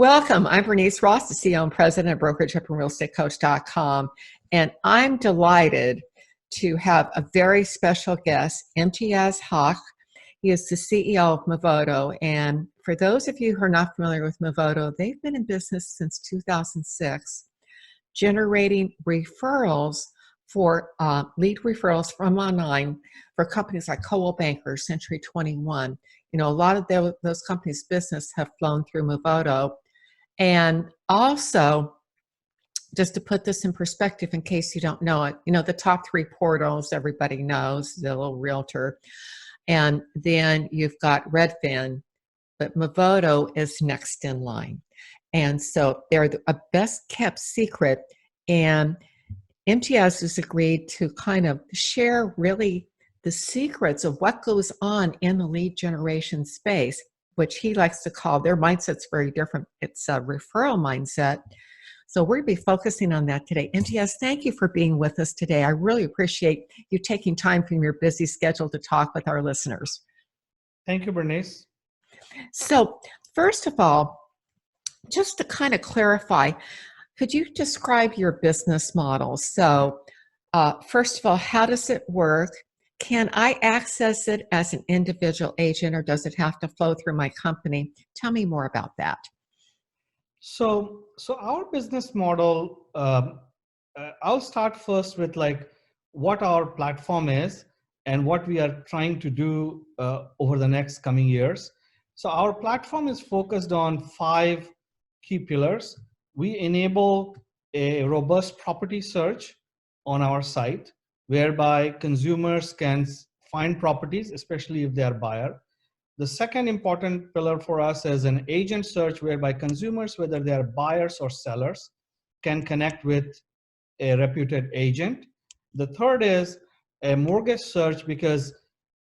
Welcome. I'm Bernice Ross, the CEO and President of BrokerageUpandRealEstateCoach.com, and I'm delighted to have a very special guest, Imtiyaz Hauk. He is the CEO of Movodo, and for those of you who are not familiar with Movodo, they've been in business since 2006, generating referrals for lead referrals from online for companies like Coldwell Banker, Century 21. You know, a lot of those companies' business have flown through Movodo. And also, just to put this in perspective, in case you don't know it, you know, the top three portals everybody knows, Zillow, Realtor, and then you've got Redfin, but Movodo is next in line. And so they're a best kept secret. And Imtiyaz has agreed to kind of share really the secrets of what goes on in the lead generation space, which he likes to call, their mindset's very different. It's a referral mindset. So we're going to be focusing on that today. Imtiyaz, thank you for being with us today. I really appreciate you taking time from your busy schedule to talk with our listeners. Thank you, Bernice. So first of all, just to kind of clarify, could you describe your business model? So first of all, how does it work? Can I access it as an individual agent, or does it have to flow through my company? Tell me more about that. So our business model, I'll start first with like what our platform is and what we are trying to do over the next coming years. So our platform is focused on 5 key pillars. We enable a robust property search on our site, whereby consumers can find properties, especially if they are buyer. The second important pillar for us is an agent search, whereby consumers, whether they are buyers or sellers, can connect with a reputed agent. The third is a mortgage search, because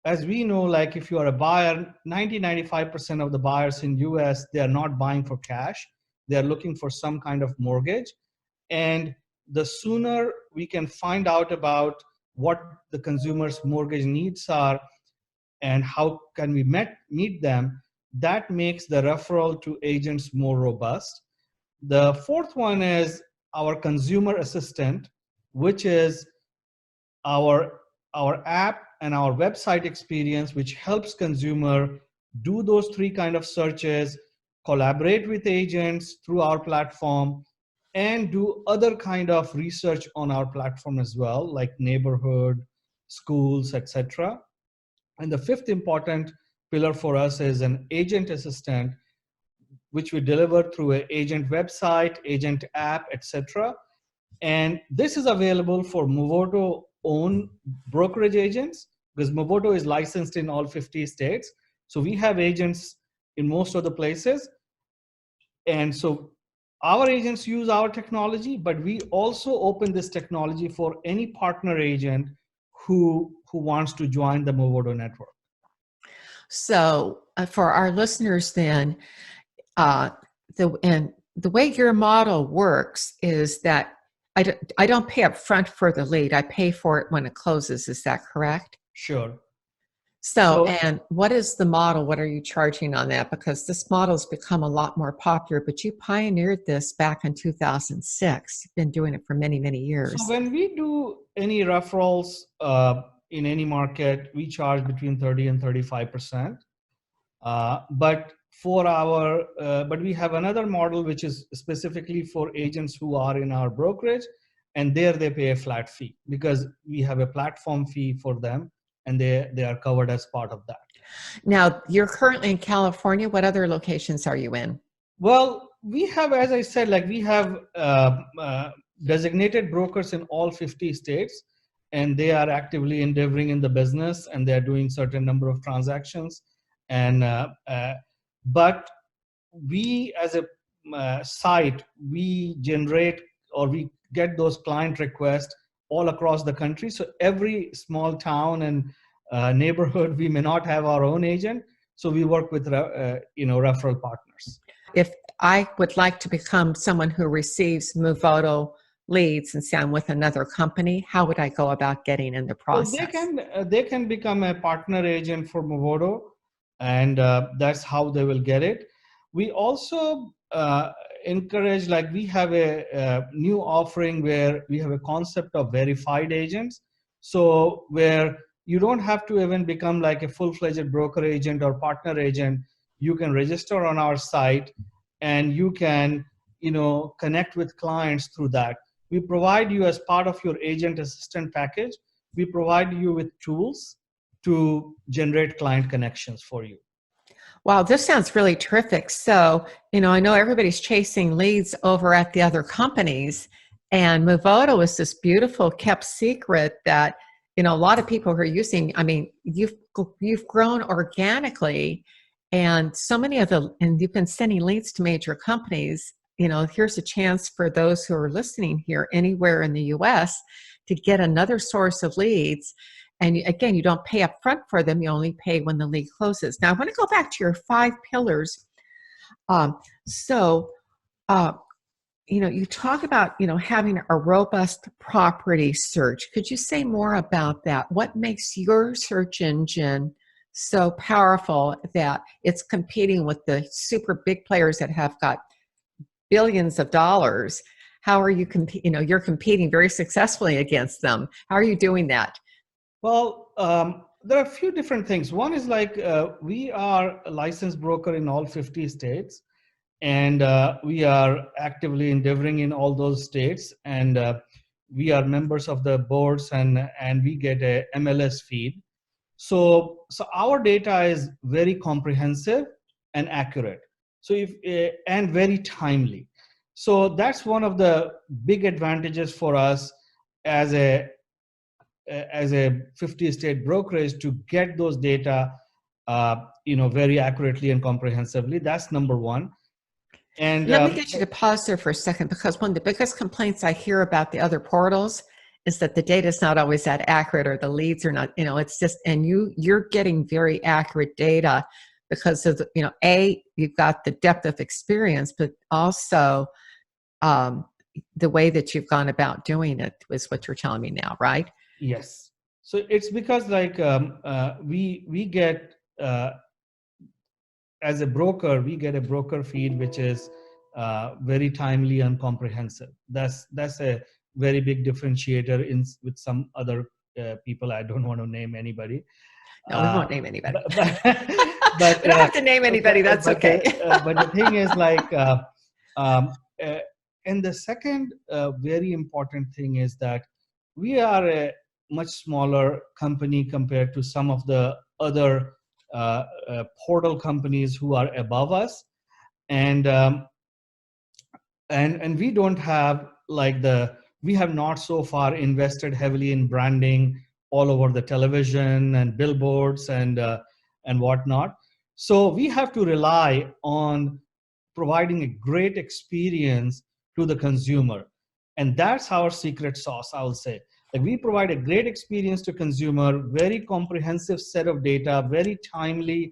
as we know, like if you are a buyer, 95% of the buyers in US, they are not buying for cash. They're looking for some kind of mortgage. And the sooner we can find out about what the consumer's mortgage needs are and how can we meet them, that makes the referral to agents more robust. The fourth one is our consumer assistant, which is our app and our website experience, which helps consumer do those 3 kind of searches, collaborate with agents through our platform, and do other kind of research on our platform as well, like neighborhood, schools, etc. And the fifth important pillar for us is an agent assistant, which we deliver through an agent website, agent app, etc. And this is available for Movoto own brokerage agents, because Movoto is licensed in all 50 states. So we have agents in most of the places. And so our agents use our technology, but we also open this technology for any partner agent who wants to join the Movodo network. So for our listeners then, the way your model works is that I don't pay up front for the lead. I pay for it when it closes. Is that correct? Sure. So, and what is the model? What are you charging on that? Because this model has become a lot more popular, but you pioneered this back in 2006. You've been doing it for many, many years. So when we do any referrals in any market, we charge between 30 and 35%. But we have another model which is specifically for agents who are in our brokerage, and there they pay a flat fee because we have a platform fee for them, and they are covered as part of that. Now, you're currently in California. What other locations are you in? Well, we have, as I said, like we have designated brokers in all 50 states, and they are actively endeavoring in the business, and they are doing certain number of transactions. And but we, as a site, we generate or we get those client requests all across the country. So every small town and neighborhood, we may not have our own agent. So we work with referral partners. If I would like to become someone who receives Movodo leads and say I'm with another company, how would I go about getting in the process? Well, they can become a partner agent for Movodo, and that's how they will get it. We also encourage, like we have a new offering where we have a concept of verified agents. So where you don't have to even become like a full-fledged broker agent or partner agent. You can register on our site and you can, connect with clients through that. We provide you, as part of your agent assistant package, we provide you with tools to generate client connections for you. Wow, this sounds really terrific. So, I know everybody's chasing leads over at the other companies, and Movoto is this beautiful kept secret that, a lot of people who are using. I mean, you've grown organically, and so many and you've been sending leads to major companies. Here's a chance for those who are listening here anywhere in the US to get another source of leads. And again, you don't pay up front for them. You only pay when the lead closes. Now, I want to go back to your 5 pillars. So, you talk about, having a robust property search. Could you say more about that? What makes your search engine so powerful that it's competing with the super big players that have got billions of dollars? How are you you're competing very successfully against them. How are you doing that? Well, there are a few different things. One is like we are a licensed broker in all 50 states, and we are actively endeavoring in all those states. And we are members of the boards, and we get a MLS feed. So our data is very comprehensive and accurate. So and very timely. So that's one of the big advantages for us as a 50-state brokerage, to get those data, very accurately and comprehensively. That's number one. And let me get you to pause there for a second, because one of the biggest complaints I hear about the other portals is that the data is not always that accurate, or the leads are not, it's just, and you're getting very accurate data because of, you've got the depth of experience, but also the way that you've gone about doing it is what you're telling me now, right? Yes. So it's because like we get, as a broker, we get a broker feed which is very timely and comprehensive. That's a very big differentiator with some other people. I don't want to name anybody. No, we won't name anybody. But we don't have to name anybody. That's okay. But the thing is, like, and the second very important thing is that we are a much smaller company compared to some of the other portal companies who are above us, and we don't have like we have not so far invested heavily in branding all over the television and billboards and whatnot. So we have to rely on providing a great experience to the consumer, and that's our secret sauce, I will say. Like, we provide a great experience to consumer, very comprehensive set of data, very timely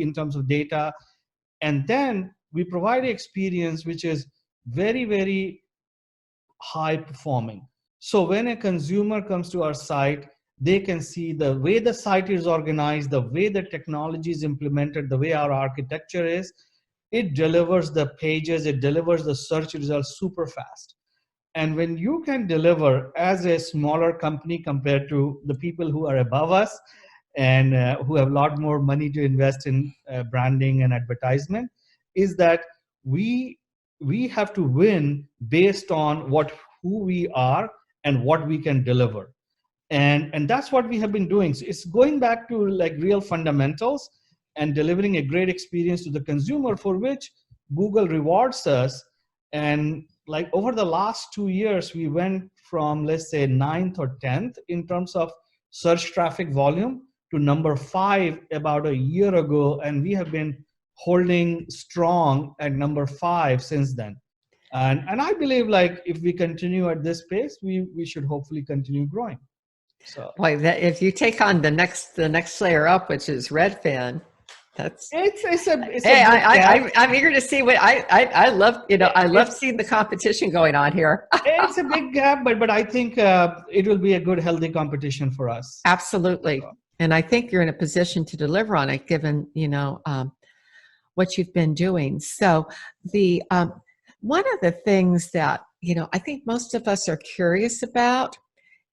in terms of data. And then we provide an experience which is very, very high performing. So when a consumer comes to our site, they can see the way the site is organized, the way the technology is implemented, the way our architecture is. It delivers the pages, it delivers the search results super fast. And when you can deliver as a smaller company compared to the people who are above us and who have a lot more money to invest in branding and advertisement, is that we have to win based on who we are and what we can deliver. And that's what we have been doing. So it's going back to like real fundamentals and delivering a great experience to the consumer, for which Google rewards us. And like over the last 2 years, we went from, let's say, 9th or 10th in terms of search traffic volume to number 5 about a year ago. And we have been holding strong at number 5 since then. And I believe, like, if we continue at this pace, we should hopefully continue growing. So, boy, if you take on the next layer up, which is Redfin, that's I'm eager to see what I love. I love seeing the competition going on here. It's a big gap, but I think it will be a good, healthy competition for us. Absolutely, and I think you're in a position to deliver on it, given what you've been doing. So the one of the things that I think most of us are curious about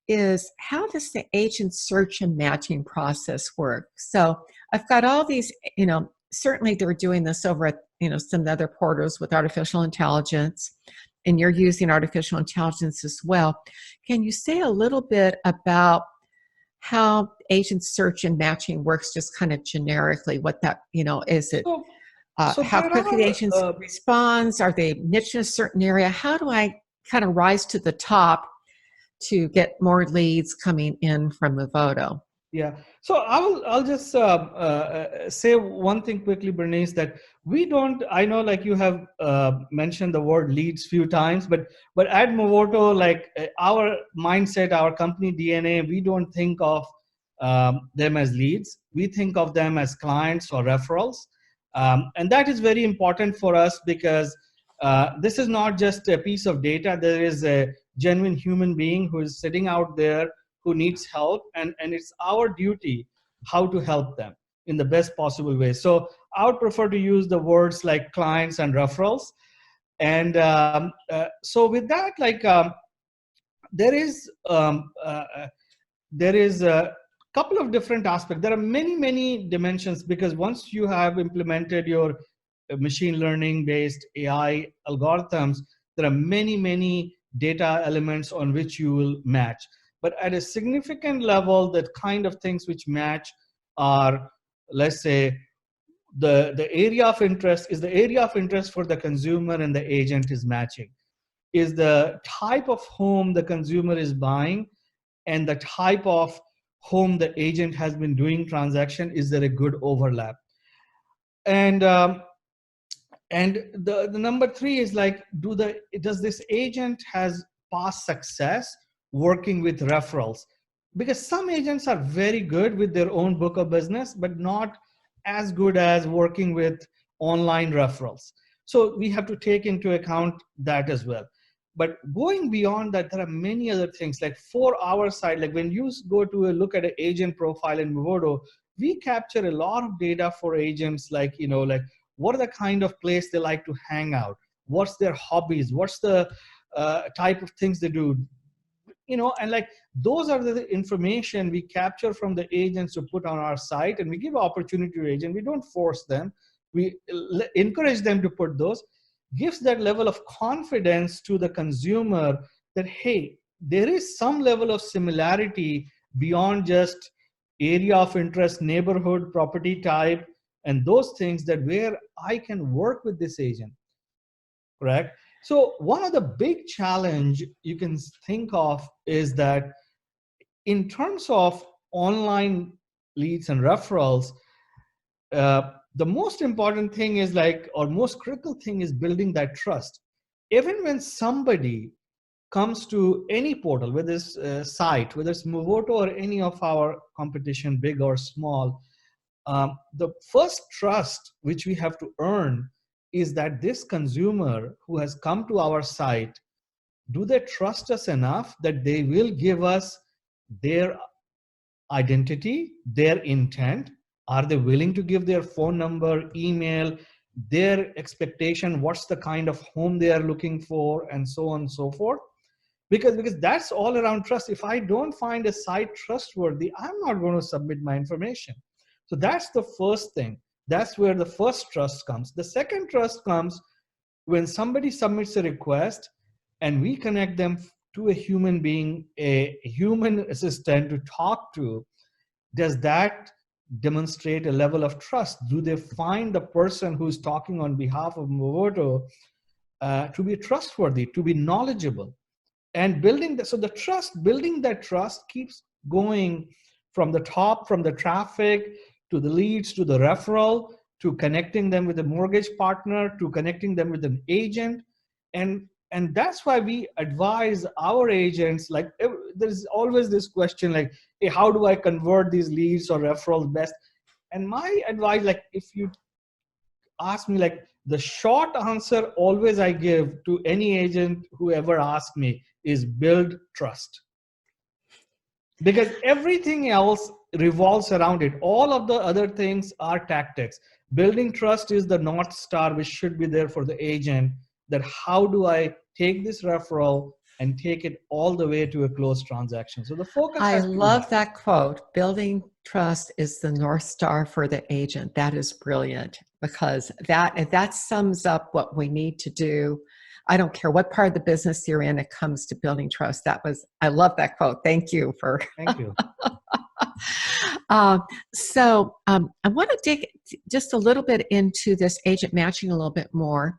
is, how does the agent search and matching process work? So I've got all these, certainly they're doing this over at, some other portals with artificial intelligence, and you're using artificial intelligence as well. Can you say a little bit about how agent search and matching works, just kind of generically, what that, is it? So How there quickly the agents are responds? Are they niche in a certain area? How do I kind of rise to the top to get more leads coming in from Movoto? Yeah. So I'll just say one thing quickly, Bernice, that we don't. I know, like you have mentioned the word leads few times, but at Movoto, like our mindset, our company DNA, we don't think of them as leads. We think of them as clients or referrals, and that is very important for us because this is not just a piece of data. There is a genuine human being who is sitting out there who needs help, and it's our duty how to help them in the best possible way. So I would prefer to use the words like clients and referrals. And so with that, like there is a couple of different aspects. There are many dimensions, because once you have implemented your machine learning based AI algorithms, there are many data elements on which you will match. But at a significant level, the kind of things which match are, let's say, the area of interest is the area of interest for the consumer, and the agent is matching. Is the type of home the consumer is buying, and the type of home the agent has been doing transaction, is there a good overlap? And the number three is like, does this agent has past success working with referrals? Because some agents are very good with their own book of business, but not as good as working with online referrals. So we have to take into account that as well. But going beyond that, there are many other things. Like for our side, like when you go to look at an agent profile in Movoto, we capture a lot of data for agents, like, like what are the kind of place they like to hang out? What's their hobbies? What's the type of things they do? And like those are the information we capture from the agents to put on our site, and we give opportunity to agent. We don't force them. We encourage them to put those. Gives that level of confidence to the consumer that, hey, there is some level of similarity beyond just area of interest, neighborhood, property type, and those things, that where I can work with this agent. Correct? So one of the big challenge you can think of is that in terms of online leads and referrals, the most important thing is like, or most critical thing is building that trust. Even when somebody comes to any portal, whether it's site, whether it's Movoto or any of our competition, big or small, the first trust which we have to earn is that this consumer who has come to our site, do they trust us enough that they will give us their identity, their intent? Are they willing to give their phone number, email, their expectation, what's the kind of home they are looking for, and so on and so forth? Because that's all around trust. If I don't find a site trustworthy, I'm not going to submit my information. So that's the first thing. That's where the first trust comes. The second trust comes when somebody submits a request and we connect them to a human being, a human assistant to talk to. Does that demonstrate a level of trust? Do they find the person who's talking on behalf of Movoto to be trustworthy, to be knowledgeable? And building that trust keeps going from the top, from the traffic to the leads, to the referral, to connecting them with a mortgage partner, to connecting them with an agent. And that's why we advise our agents, like there's always this question like, hey, how do I convert these leads or referrals best? And my advice, like if you ask me, like the short answer always I give to any agent who ever asks me is build trust. Because everything else revolves around it. All of the other things are tactics. Building trust is the North Star, which should be there for the agent, that how do I take this referral and take it all the way to a closed transaction. So the focus I has to be love that. that quote. Building trust is the North Star for the agent. That is brilliant, because that sums up what we need to do. I don't care what part of the business you're in, it comes to building trust. I love that quote. Thank you for. Thank you. I want to dig just a little bit into this agent matching a little bit more.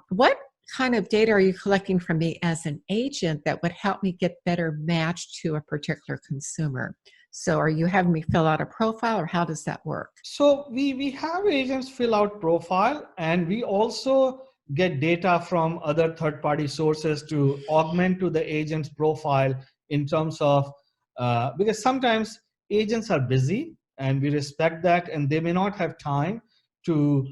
What kind of data are you collecting from me as an agent that would help me get better matched to a particular consumer? So are you having me fill out a profile, or how does that work? So we have agents fill out profile, and we also get data from other third-party sources to augment to the agent's profile in terms of, because sometimes agents are busy and we respect that, and they may not have time to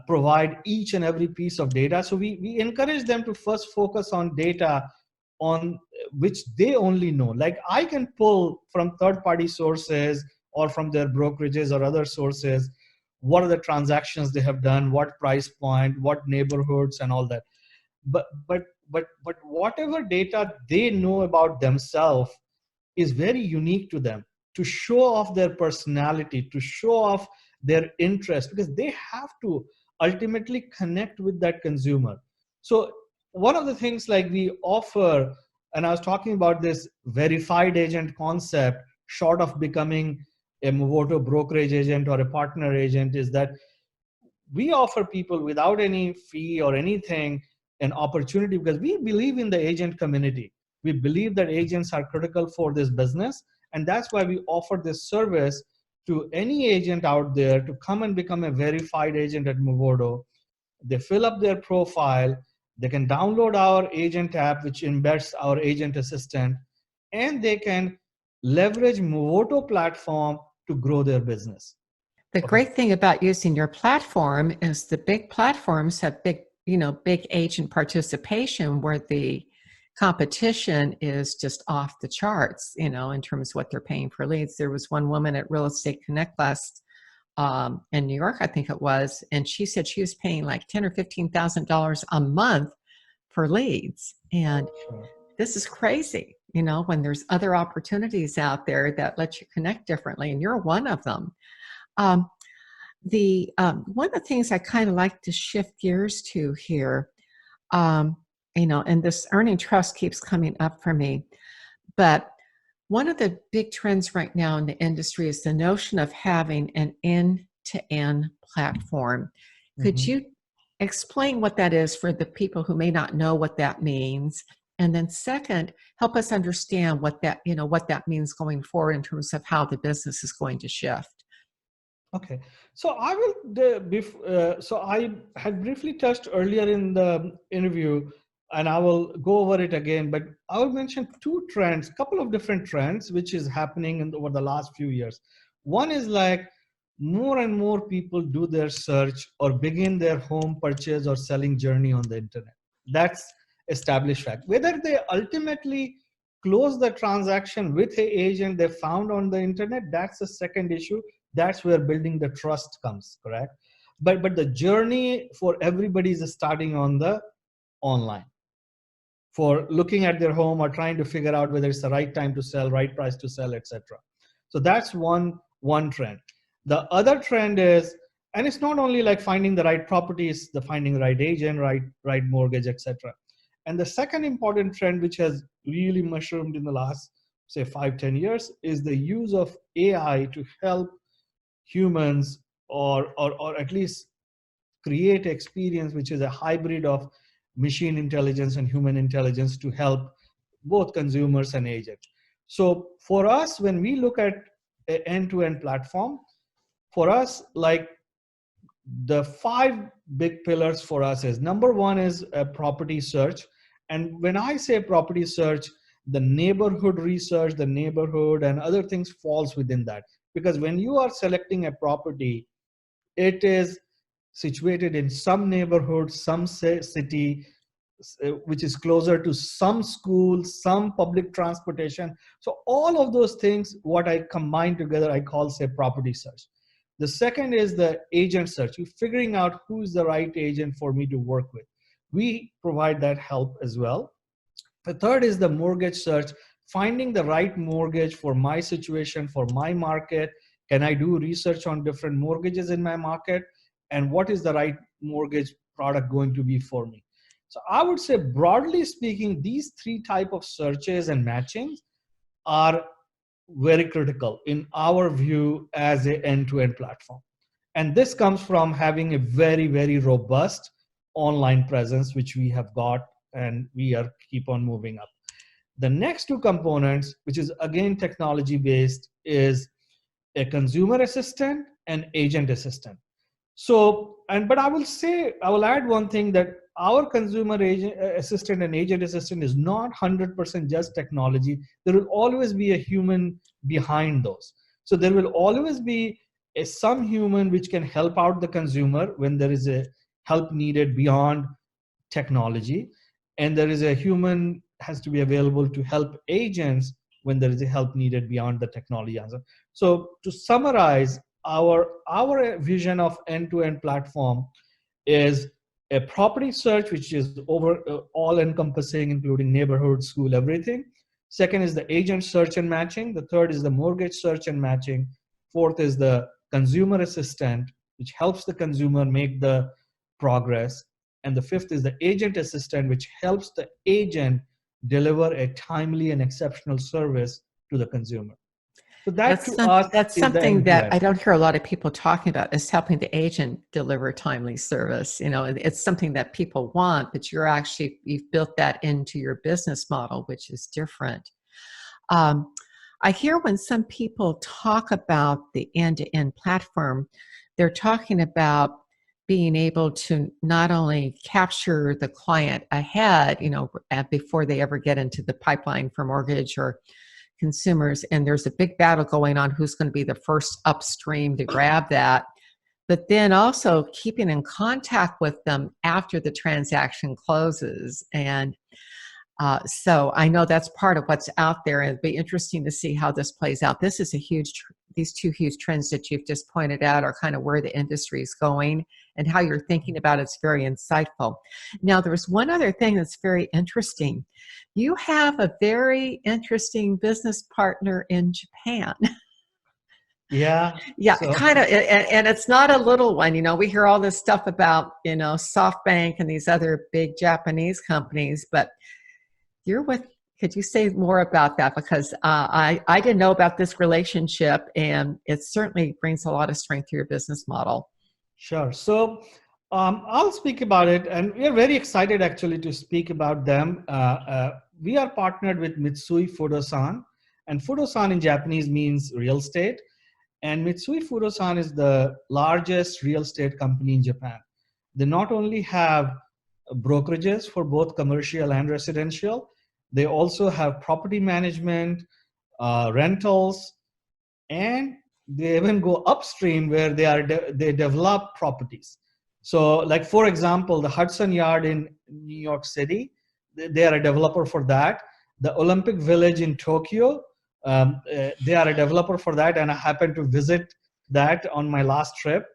provide each and every piece of data. So we encourage them to first focus on data on which they only know. Like, I can pull from third-party sources or from their brokerages or other sources what are the transactions they have done, what price point, what neighborhoods, and all that. But whatever data they know about themselves is very unique to them, to show off their personality, to show off their interest, because they have to ultimately connect with that consumer. So one of the things like we offer, and I was talking about this verified agent concept, short of becoming a Movoto brokerage agent or a partner agent, is that we offer people without any fee or anything an opportunity, because we believe in the agent community. We believe that agents are critical for this business, and that's why we offer this service to any agent out there to come and become a verified agent at Movoto. They fill up their profile, they can download our agent app, which embeds our agent assistant, and they can leverage Movoto platform to grow their business. The Okay. great thing about using your platform is the big platforms have big agent participation, where the competition is just off the charts, in terms of what they're paying for leads. There was one woman at Real Estate Connect last in New York, I think it was, and she said she was paying like $10,000 or $15,000 a month for leads. And Sure. this is crazy, when there's other opportunities out there that let you connect differently, and you're one of them. One of the things I kind of like to shift gears to here, and this earning trust keeps coming up for me, but one of the big trends right now in the industry is the notion of having an end-to-end platform. Could you explain what that is for the people who may not know what that means? And then second, help us understand what that means going forward in terms of how the business is going to shift. Okay, so I will. So I had briefly touched earlier in the interview, and I will go over it again. But I will mention two trends, couple of different trends, which is happening over the last few years. One is like more and more people do their search or begin their home purchase or selling journey on the internet. That's established fact. Whether they ultimately close the transaction with an agent they found on the internet, that's a second issue. That's where building the trust comes, correct? But the journey for everybody is starting on the online, for looking at their home or trying to figure out whether it's the right time to sell, right price to sell, etc. So that's one trend. The other trend is, and it's not only like finding the right properties, the finding the right agent, right mortgage, etc. And the second important trend, which has really mushroomed in the last, say, 5-10 years, is the use of AI to help humans, or at least create experience which is a hybrid of machine intelligence and human intelligence to help both consumers and agents. So for us, when we look at an end-to-end platform, for us, like the 5 big pillars for us is, number one is a property search. And when I say property search, the neighborhood research, the neighborhood and other things falls within that. Because when you are selecting a property, it is situated in some neighborhood, some city, which is closer to some schools, some public transportation. So all of those things, what I combine together, I call, say, property search. The second is the agent search. You're figuring out who's the right agent for me to work with. We provide that help as well. The third is the mortgage search, finding the right mortgage for my situation, for my market. Can I do research on different mortgages in my market? And what is the right mortgage product going to be for me? So I would say, broadly speaking, these three type of searches and matchings are very critical in our view as an end-to-end platform. And this comes from having a very, very robust online presence, which we have got, and we are keep on moving up. The next two components, which is again technology based, is a consumer assistant and agent assistant. So, but I will add one thing, that our consumer agent assistant and agent assistant is not 100% just technology. There will always be a human behind those. So there will always be some human which can help out the consumer when there is a help needed beyond technology, and there is a human has to be available to help agents when there is a help needed beyond the technology answer. So to summarize, our vision of end-to-end platform is a property search, which is over all encompassing, including neighborhood, school, everything. Second is the agent search and matching. The third is the mortgage search and matching. Fourth is the consumer assistant, which helps the consumer make the progress. And the fifth is the agent assistant, which helps the agent deliver a timely and exceptional service to the consumer. So that to us that's is the something that end-to-end. I don't hear a lot of people talking about, is helping the agent deliver timely service. You know, it's something that people want, but you've built that into your business model, which is different. I hear when some people talk about the end-to-end platform, they're talking about being able to not only capture the client ahead, you know, before they ever get into the pipeline for mortgage or consumers, and there's a big battle going on who's going to be the first upstream to grab that, but then also keeping in contact with them after the transaction closes. And so I know that's part of what's out there, and it'd be interesting to see how this plays out. This is these two huge trends that you've just pointed out are kind of where the industry is going, and how you're thinking about it's very insightful. Now, there's one other thing that's very interesting. You have a very interesting business partner in Japan. Yeah. Yeah, So kind of, and it's not a little one. You know, we hear all this stuff about, you know, SoftBank and these other big Japanese companies, but could you say more about that? Because I didn't know about this relationship, and it certainly brings a lot of strength to your business model. sure. So I'll speak about it, and we are very excited actually to speak about them. We are partnered with Mitsui Fudosan, and Fudosan in Japanese means real estate. And Mitsui Fudosan is the largest real estate company in Japan. They not only have brokerages for both commercial and residential, they also have property management, rentals, and they even go upstream where they develop properties. So, like for example, the Hudson Yard in New York City, they are a developer for that. The Olympic Village in Tokyo, they are a developer for that, and I happened to visit that on my last trip.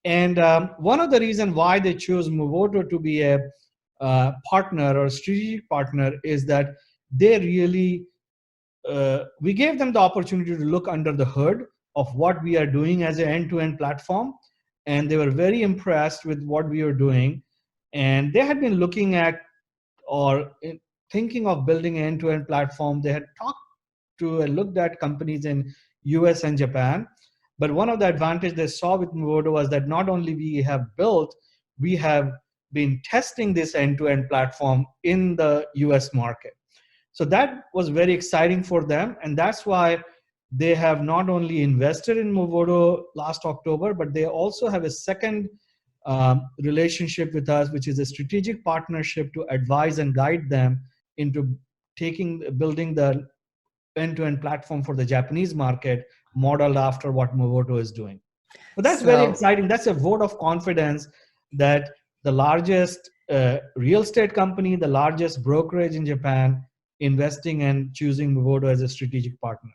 And one of the reasons why they chose Movoto to be a partner or a strategic partner is that they really we gave them the opportunity to look under the hood of what we are doing as an end-to-end platform, and they were very impressed with what we are doing. And they had been looking at or thinking of building an end-to-end platform. They had talked to and looked at companies in US and Japan, but one of the advantages they saw with Movoto was that not only we have been testing this end-to-end platform in the US market. So that was very exciting for them, and that's why they have not only invested in Movoto last October, but they also have a second relationship with us, which is a strategic partnership to advise and guide them into building the end-to-end platform for the Japanese market, modeled after what Movoto is doing. So that's very exciting. That's a vote of confidence that the largest real estate company, the largest brokerage in Japan, investing and choosing Movodo as a strategic partner.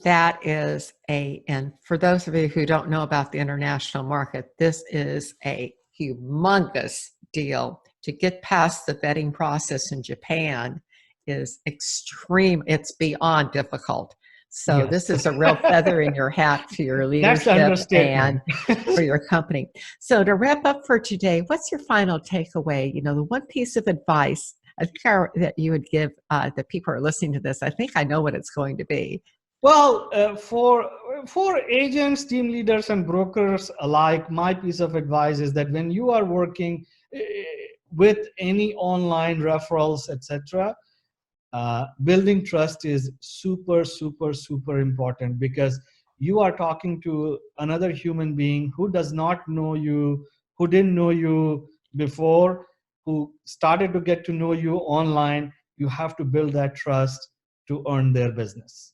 That is and for those of you who don't know about the international market, this is a humongous deal. To get past the vetting process in Japan is extreme. It's beyond difficult. So Yes. this is a real feather in your hat for your That's the leadership and understatement. for your company. So to wrap up for today, what's your final takeaway? You know, the one piece of advice I think that you would give the people who are listening to this. I think I know what it's going to be. Well, for agents, team leaders, and brokers alike, my piece of advice is that when you are working with any online referrals, etc., building trust is super, super, super important, because you are talking to another human being who does not know you, who didn't know you before, who started to get to know you online. You have to build that trust to earn their business.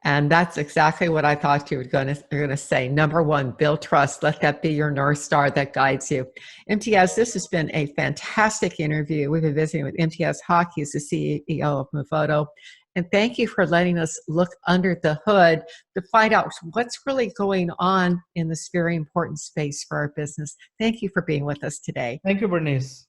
And that's exactly what I thought you were going to say. Number one, build trust. Let that be your North Star that guides you. Imtiyaz, this has been a fantastic interview. We've been visiting with Imtiyaz Hauk. He's the CEO of Movoto. And thank you for letting us look under the hood to find out what's really going on in this very important space for our business. Thank you for being with us today. Thank you, Bernice.